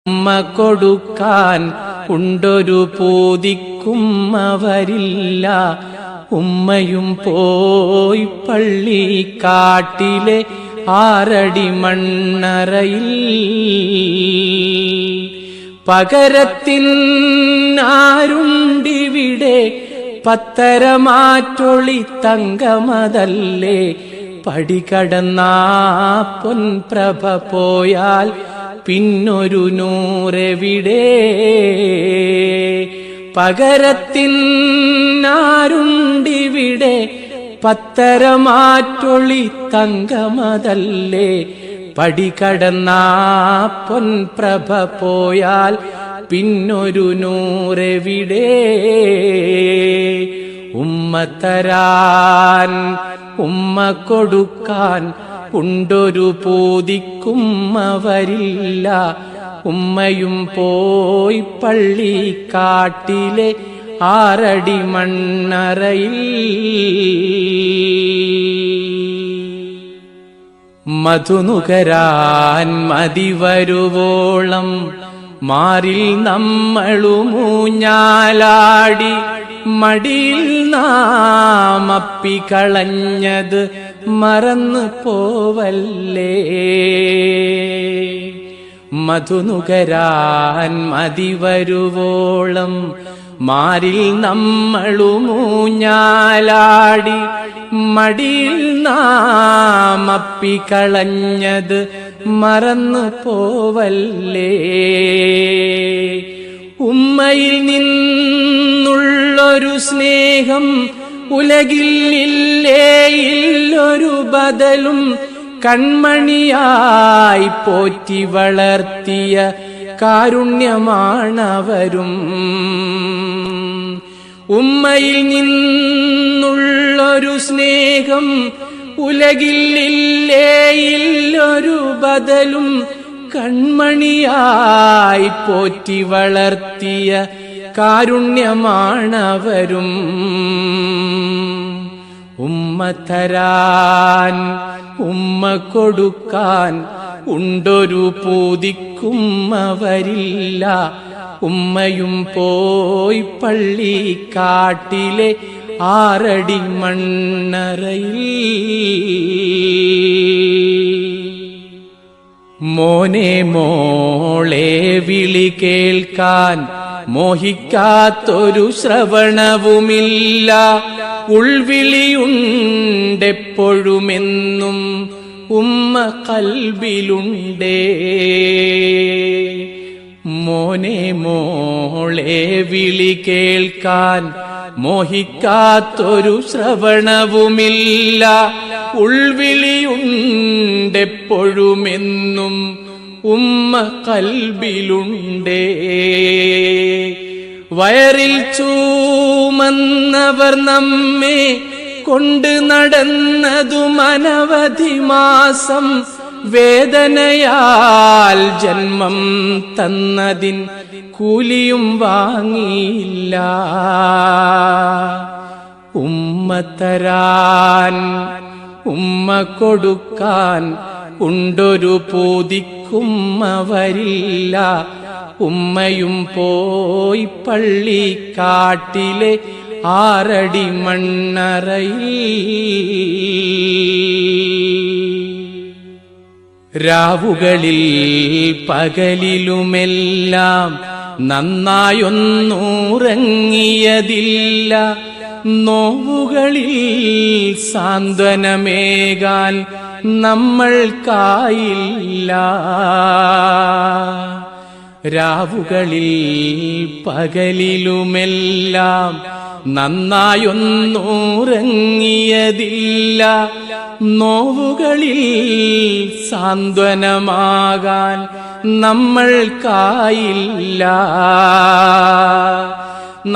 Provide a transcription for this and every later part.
ഉമ്മ കൊടുക്കാൻ ഉണ്ടൊരു പൂതിക്കും അവരില്ല. ഉമ്മയും പോയി പള്ളിക്കാട്ടിലെ 6 അടി മണ്ണറയിൽ. പകരത്തിനാരുണ്ടിവിടെ പത്തരമാറ്റൊളി തങ്കമതല്ലേ. പടികടന്നാ പൊൻപ്രഭ പോയാൽ പിന്നൊരു നൂറെവിടെ. പകരത്തിനാരുണ്ടിവിടെ പത്തരമാറ്റൊളി തങ്കമതല്ലേ. പടികടന്നാ പൊൻപ്രഭ പോയാൽ പിന്നൊരു നൂറെവിടെ. ഉമ്മ തരാൻ ഉമ്മ കൊടുക്കാൻ ഉണ്ടൊരു പൂതിക്കും അവരില്ല. ഉമ്മയും പോയി പള്ളിക്കാട്ടിലെ 6 അടി മണ്ണറയിൽ. മധുനുകരാൻ മതിവരുവോളം മാറിൽ നമ്മളുമൂഞ്ഞാലാടി. മടിയിൽ നാമപ്പികളഞ്ഞത് മറന്നു പോവല്ലേ. മധുനുകരാൻ മതിവരുവോളം മാറിൽ നമ്മളുമൂഞ്ഞാലാടി. മടിയിൽ നാമപ്പികളഞ്ഞത് മറന്നു പോവല്ലേ. ഉമ്മയിൽ നിന്നുള്ളൊരു സ്നേഹം ഉലകിൽ ഇല്ലേ, ഇല്ലൊരു ബദലും. കൺമണിയായി പോറ്റി വളർത്തിയ കാരുണ്യമാണവരും. ഉമ്മയിൽ നിന്നുള്ളൊരു സ്നേഹം ഉലകിൽ ഇല്ലേ, ഇല്ലൊരു ബദലും. കൺമണിയായി പോറ്റി വളർത്തിയ കാരുണ്യമാണവരും. ഉമ്മ തരാൻ ഉമ്മ കൊടുക്കാൻ ഉണ്ടൊരു പൂതിക്കും അവരില്ല. ഉമ്മയും പോയി പള്ളിക്കാട്ടിലെ 6 അടി മണ്ണറയിൽ. മോനെ മോളെ വിളി കേൾക്കാൻ മോഹിക്കാത്തൊരു ശ്രവണവുമില്ല. ഉൾവിളിയുണ്ടെപ്പോഴുമെന്നും ഉമ്മ കൽബിലുണ്ടേ. മോനെ മോളെ വിളി കേൾക്കാൻ മോഹിക്കാത്തൊരു ശ്രവണവുമില്ല. ഉൾവിളിയുണ്ടെപ്പോഴുമെന്നും ഉമ്മ കൽബിലുണ്ടേ. വയറിൽ ചൂമന്നവർ നമ്മെ കൊണ്ട് നടന്നതും അനവധി മാസം. വേദനയാൽ ജന്മം തന്നതിൻ കൂലിയും വാങ്ങിയില്ല. ഉമ്മ തരാൻ ഉമ്മ കൊടുക്കാൻ ഉണ്ടൊരു പൂതിക്കും അവരില്ല. ഉമ്മയും പോയി പള്ളിക്കാട്ടിലെ 6 അടി മണ്ണറയിൽ. രാവുകളിൽ പകലിലുമെല്ലാം നന്നായൊന്നുറങ്ങിയതില്ല. നോവുകളിൽ സാന്ത്വനമേകാൻ നമ്മൾക്കായില്ല. രാവുകളിൽ പകലിലുമെല്ലാം നന്നായൊന്നുറങ്ങിയതില്ല. നോവുകളിൽ സാന്ത്വനമാകാൻ നമ്മൾക്കായില്ല.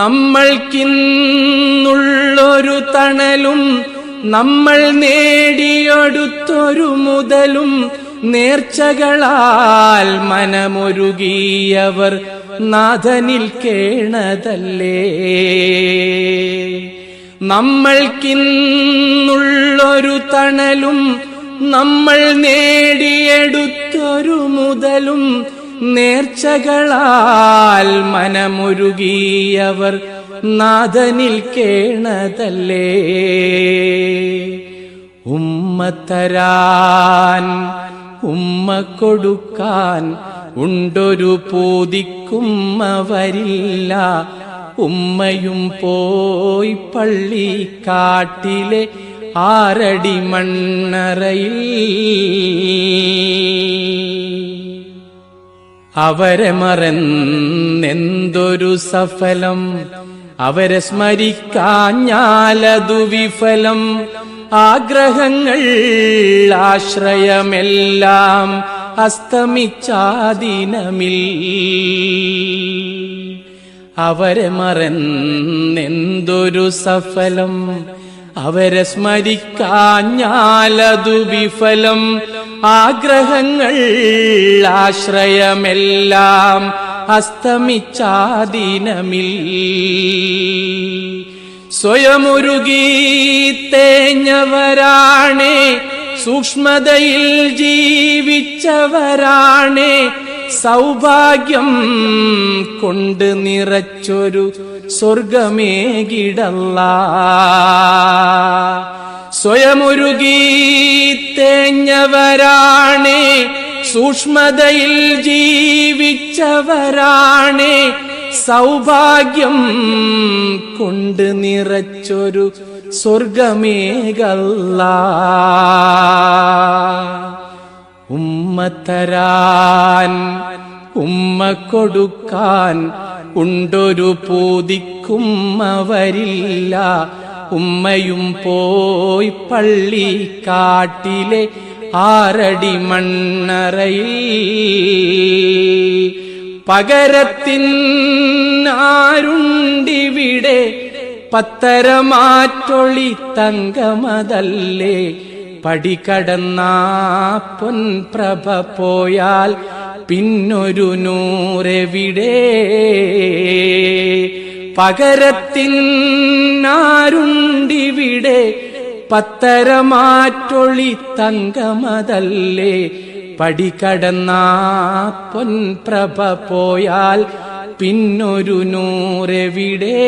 നമ്മൾക്കിന്നുള്ളൊരു തണലും നമ്മൾ നേടിയെടുത്തൊരു മുതലും. നേർച്ചകളാൽ മനമൊരുകിയവർ നാഥനിൽ കേണതല്ലേ. നമ്മൾക്കിന്നുള്ളൊരു തണലും നമ്മൾ നേടിയെടുത്തൊരു മുതലും. നേർച്ചകളാൽ മനമുരുകിയവർ നാഥനിൽ കേണതല്ലേ. ഉമ്മ തരാൻ ഉമ്മ കൊടുക്കാൻ ഉണ്ടൊരു പൂതിക്കുമ്മ വരില്ല. ഉമ്മയും പോയി പള്ളിക്കാട്ടിലെ 6 അടി മണ്ണറയിൽ. അവരെ മറന്നെന്തൊരു സഫലം, അവരെ സ്മരിക്കാഞ്ഞാലതു വിഫലം. ആഗ്രഹങ്ങൾ ആശ്രയമെല്ലാം അസ്തമിച്ചാദിനമിൽ. അവരെ മറന്നെന്തൊരു സഫലം, അവരെ സ്മരിക്കാഞ്ഞാലതു വിഫലം. ആഗ്രഹങ്ങൾ ആശ്രയമെല്ലാം അസ്തമിച്ചാദിനമിൽ. സ്വയമുരുകി തേഞ്ഞവരാണേ, സൂക്ഷ്മതയിൽ ജീവിച്ചവരാണേ. സൗഭാഗ്യം കൊണ്ട് നിറച്ചൊരു സ്വർഗമേകിടല്ലാ. സ്വയമുരുകി തേഞ്ഞവരാണേ, സൂക്ഷ്മതയിൽ ജീവിച്ചവരാണേ. സൗഭാഗ്യം കൊണ്ട് നിറച്ചൊരു സ്വർഗമേകല്ലാ. ഉമ്മ തരാൻ ഉമ്മ കൊടുക്കാൻ ഉണ്ടൊരു പൂതിക്കുമ്മ വരില്ല. ഉമ്മയും പോയി പള്ളിക്കാട്ടിലെ 6 അടി മണ്ണറയിൽ. പകരത്തിനാരുണ്ടിവിടെ പത്തരമാറ്റൊളി തങ്കമതല്ലേ. പടികടന്നാ പൊൻപ്രഭ പോയാൽ പിന്നൊരു നൂറെവിടെ. പകരത്തിനാരുണ്ടിവിടെ പത്തരമാറ്റൊളി തങ്കമതല്ലേ. പടികടന്നാ പൊൻപ്രഭ പോയാൽ പിന്നൊരു നൂറെവിടെ.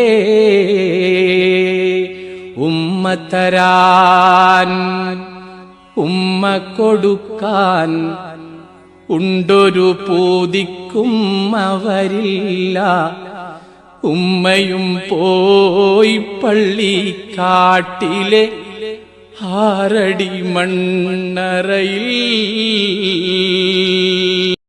ഉമ്മ തരാൻ ഉമ്മ കൊടുക്കാൻ ഉണ്ടൊരു പൂതിക്കുമ്മ വരില്ല. ഉമ്മയും പോയി പള്ളിക്കാട്ടിലെ 6 അടി മണ്ണറയിൽ.